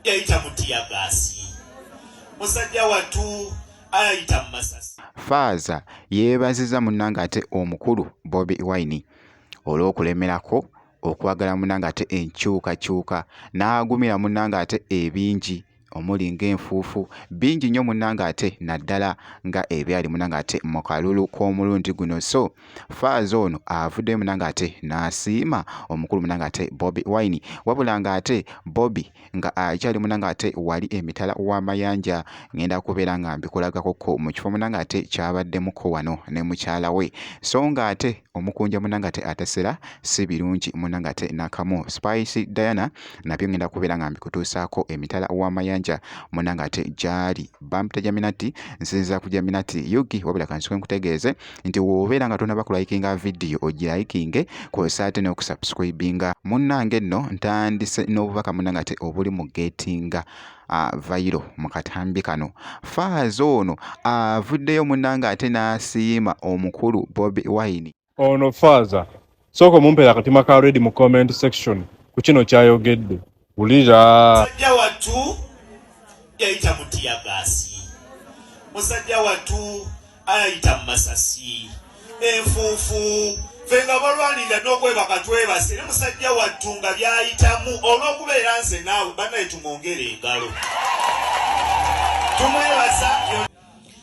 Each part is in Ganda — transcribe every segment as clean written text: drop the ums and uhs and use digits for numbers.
yayita mutiyagasi musajja wattu ayayita mumasasi. Faaza yeebaziza munnange ate omukulu Bobi Wine olw'okulemerako okwagala munnange ate enkyukakyuka n'agumira munnange ate ebingi omuli ng'enfuufu bingi nnyo munnange ate naddala nga ebyali munnange ate mu kalulu k'omulundi guno. So Faaza ono avuddeyo munnange ate n'asiima omukulu munnange ate Bobi Wine, wabula nga ate Bobi nga akyali munnange ate wali emitala w'amayanja. Ngenda kubeera nga mbikulagako mu kifo munnange ate kyabaddemuko wano ne mukyala we, so nga ate omukunja munnange ate atasera si birungi munnange ate nakamu. Spice Diana nabyo ngenda kubeera nga mbikutuusaako emitala w'amayanja munnange ate gyali. Bampita Jaminati nsinza ku Jaminati Yugi, wabula kansuke nkutegeeze nti w'obeera nga tonaba kulayikinga vidiyo ogirayikinge kw'ossa ate n'okusubscribinga. Munnange nno ntandise n'obubaka munnange ate obuli mu getinga vairo mu katambi kano. Faaza ono avuddeyo munnange ate n'asiima omukulu Bobi Wine. Ono Faaza sooka mumpeera akatima ka ready mu comment section ku kino kyayogedde. Wulira. Musajja wattu yayita mutiyagasi musajja wattu ayayita mumasasi enfuufu ffe nga balwanirira n'okwebaka twebase ne musajja wattu nga byayitamu olw'okubeera nze naawe bannaye tumwongere engalo tumwebaza.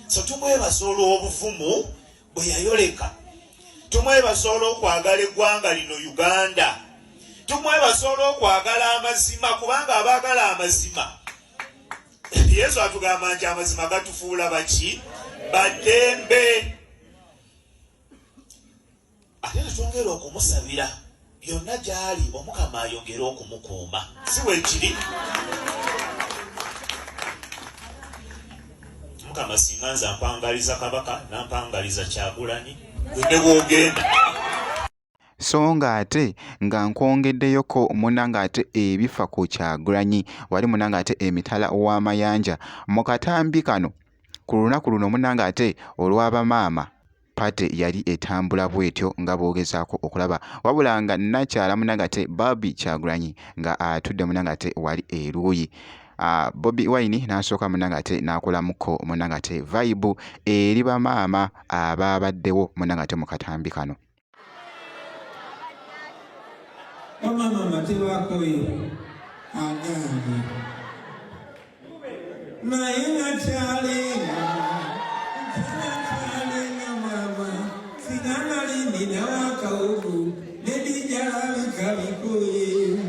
So tumwebaza olw'obuvumu bwe yayoleka, tumwebaza olw'okwagala eggwanga lino Uganda, tumwebaza olw'okwagala amazima kubanga abaagala amazima Yesu atugamba nti amazima gatufuula baki baddembe. Ate twongera okumusabira yonna gy'ali Omukama ayongere okumukuuma, si bwe kiri? Mukama singa nze ampangaliza Kabaka n'ampangaliza Kyagulanyi gwende bw'ogenda. So nga ate nga nkwongeddeyoko munnange ate ebifa ku Kyagulanyi wali munnange ate emitala w'amayanja mu katambi kano ku lunaku luno munnange ate olw'abamaama pate yali etambula bwetyo nga boogezaako okulaba, wabula nga nakyala munnange ate Barbie Kyagulanyi nga atudde munnange ate wali eruuyi. Bobi Wine n'asooka munnange ate n'akolamuko munnange ate vibe eri bamaama abaabaddewo munnange ate mu katambi kano. Mama matiwakoye agani naina chalenga mama sigana lindi na wakaugu nedijala vikavikoye.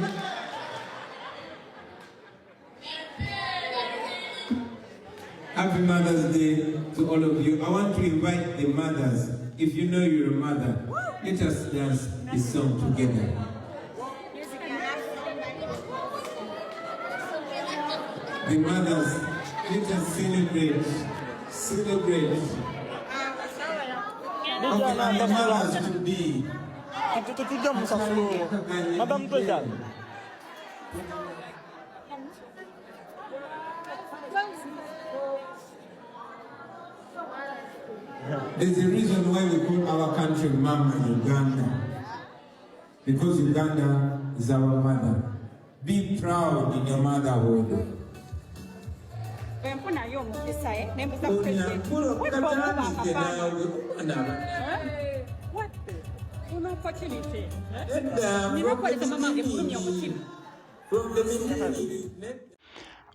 Happy Mother's Day to all of you. I want to invite the mothers. If you know you're a mother, let us dance this song together. The mothers, let us celebrate. Celebrate. Okay, the mothers to be. Madam President. There's a reason why we call our country Mama Uganda. Because Uganda is our mother. Be proud in your motherhood.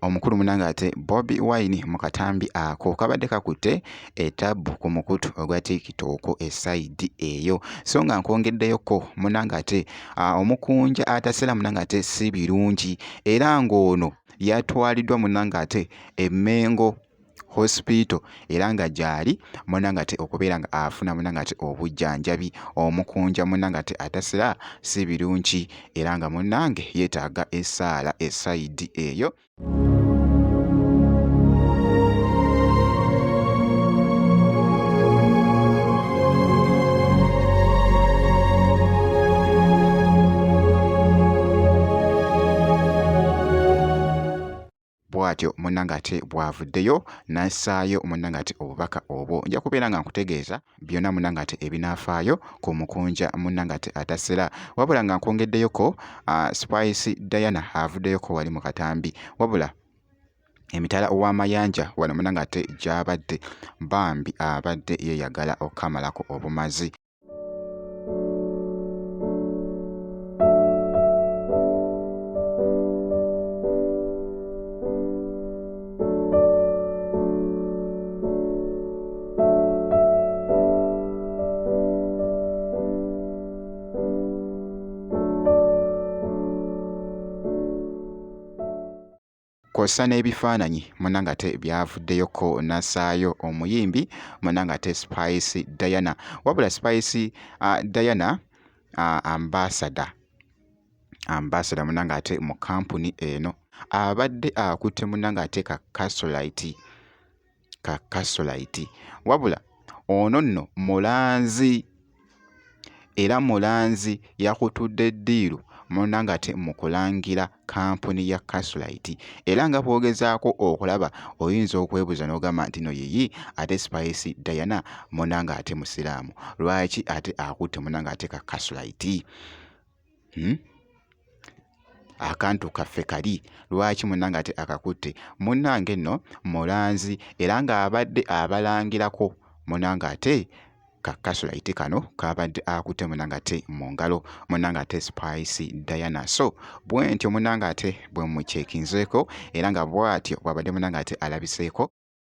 Omukulu munnange ate Bobi Wine mu katambi ako kabadde kakutte etabbu ku mukutu ogwa TikTok esayidi eyo. So nga nkwongeddeyoko munnange ate omukunja atasera munnange ate si birungi, era ng'ono yatwaliddwa munnange ate Emmengo hospital era nga gyali munnange ate okubeera nga afuna munnange ate obujjanjabi. Omukunja munnange ate atasera si birungi era nga munnange yeetaaga essaala esayidi eyo. bw'atyo munnange ate bw'avuddeyo n'assaayo munnange ate obubaka obwo. Nja kubeera nga nkutegeeza byonna munnange ate ebinaafaayo ku mukunja munnange ate atassera, wabula nga nkwongeddeyoko Spice Diana avuddeyoko wali mu katambi, wabula emitala ow'amayanja wano munnange ate gy'abadde bambi abadde yeeyagala okukamalako obumazi. Kw'ossa n'ebifaananyi munnange ate byavuddeyoko n'assaayo omuyimbi munnange ate Spice Diana, wabula Spice Diana ambassador munnange ate mu kampuni eno abadde akutte munnange ate ka Castlelite, wabula ono nno mulanzi, era mulanzi yakutudde eddiiru munnange ate mu kulangira kampuni ya Castlelite, era nga bw'ogezaako okulaba oyinza okwebuuza n'ogamba nti no yiyi ate Spice Diana munnange ate musiraamu, lwaki ate akutte munnange ate ka Castlelite? Akantu kaffe kali lwaki munnange ate akakutte? Munnange nno mulanzi era ng'abadde abalangirako munnange ate ka Castlelite kano kabadde akutte munnange ate mu ngalo munnange ate Spice Diana. So bwe ntyo munnange ate bwe mucekinzeeko era nga bw'atyo bw'abadde munnange ate alabiseeko